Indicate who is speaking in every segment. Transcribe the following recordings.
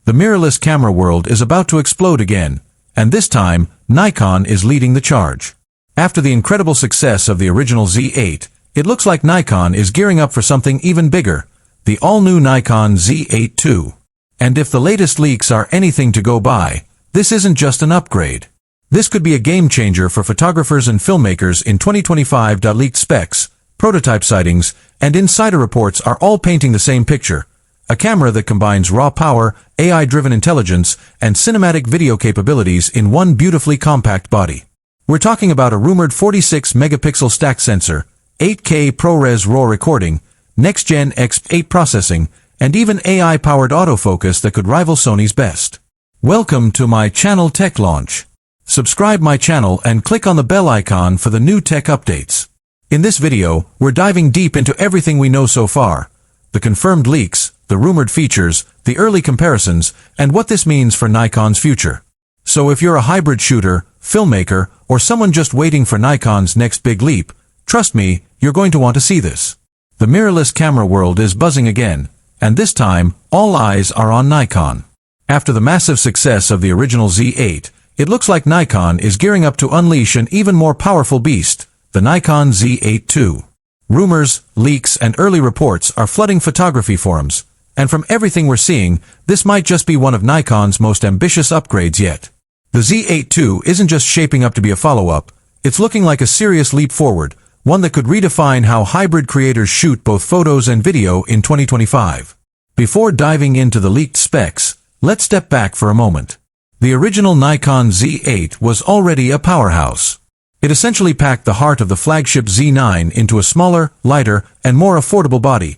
Speaker 1: The mirrorless camera world is about to explode again, and this time, Nikon is leading the charge. After the incredible success of the original Z8, it looks like Nikon is gearing up for something even bigger, the all-new Nikon Z8 II. And if the latest leaks are anything to go by, this isn't just an upgrade. This could be a game-changer for photographers and filmmakers in 2025. Leaked specs, prototype sightings, and insider reports are all painting the same picture. A camera that combines raw power, AI-driven intelligence, and cinematic video capabilities in one beautifully compact body. We're talking about a rumored 46-megapixel stacked sensor, 8K ProRes RAW recording, next-gen X8 processing, and even AI-powered autofocus that could rival Sony's best. Welcome to my channel Tech Launch. Subscribe my channel and click on the bell icon for the new tech updates. In this video, we're diving deep into everything we know so far, the confirmed leaks, the rumored features, the early comparisons, and what this means for Nikon's future. So if you're a hybrid shooter, filmmaker, or someone just waiting for Nikon's next big leap, trust me, you're going to want to see this. The mirrorless camera world is buzzing again, and this time, all eyes are on Nikon. After the massive success of the original Z8, it looks like Nikon is gearing up to unleash an even more powerful beast, the Nikon Z8 II. Rumors, leaks, and early reports are flooding photography forums, and from everything we're seeing, this might just be one of Nikon's most ambitious upgrades yet. The Z8 II isn't just shaping up to be a follow-up, it's looking like a serious leap forward, one that could redefine how hybrid creators shoot both photos and video in 2025. Before diving into the leaked specs, let's step back for a moment. The original Nikon Z8 was already a powerhouse. It essentially packed the heart of the flagship Z9 into a smaller, lighter, and more affordable body,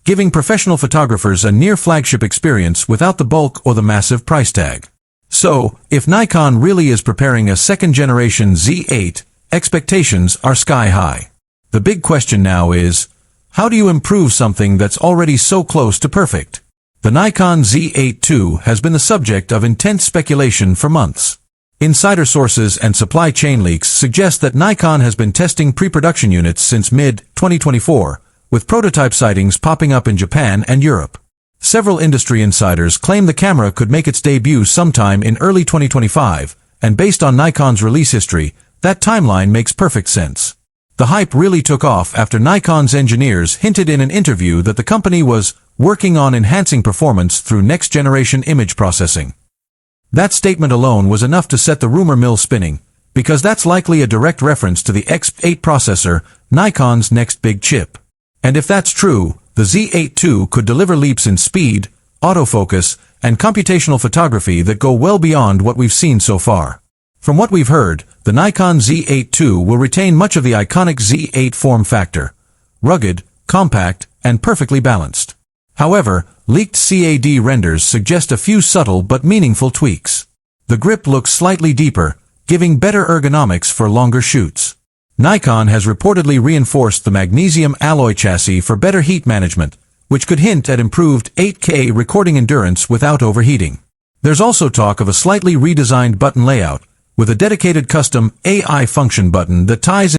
Speaker 1: giving professional photographers a near-flagship experience without the bulk or the massive price tag. So, if Nikon really is preparing a second-generation Z8, expectations are sky-high. The big question now is, how do you improve something that's already so close to perfect? The Nikon Z8 II has been the subject of intense speculation for months. Insider sources and supply chain leaks suggest that Nikon has been testing pre-production units since mid-2024, with prototype sightings popping up in Japan and Europe. Several industry insiders claim the camera could make its debut sometime in early 2025, and based on Nikon's release history, that timeline makes perfect sense. The hype really took off after Nikon's engineers hinted in an interview that the company was working on enhancing performance through next-generation image processing. That statement alone was enough to set the rumor mill spinning, because that's likely a direct reference to the X8 processor, Nikon's next big chip. And if that's true, the Z8 II could deliver leaps in speed, autofocus, and computational photography that go well beyond what we've seen so far. From what we've heard, the Nikon Z8 II will retain much of the iconic Z8 form factor, rugged, compact, and perfectly balanced. However, leaked CAD renders suggest a few subtle but meaningful tweaks. The grip looks slightly deeper, giving better ergonomics for longer shoots. Nikon has reportedly reinforced the magnesium alloy chassis for better heat management, which could hint at improved 8K recording endurance without overheating. There's also talk of a slightly redesigned button layout, with a dedicated custom AI function button that ties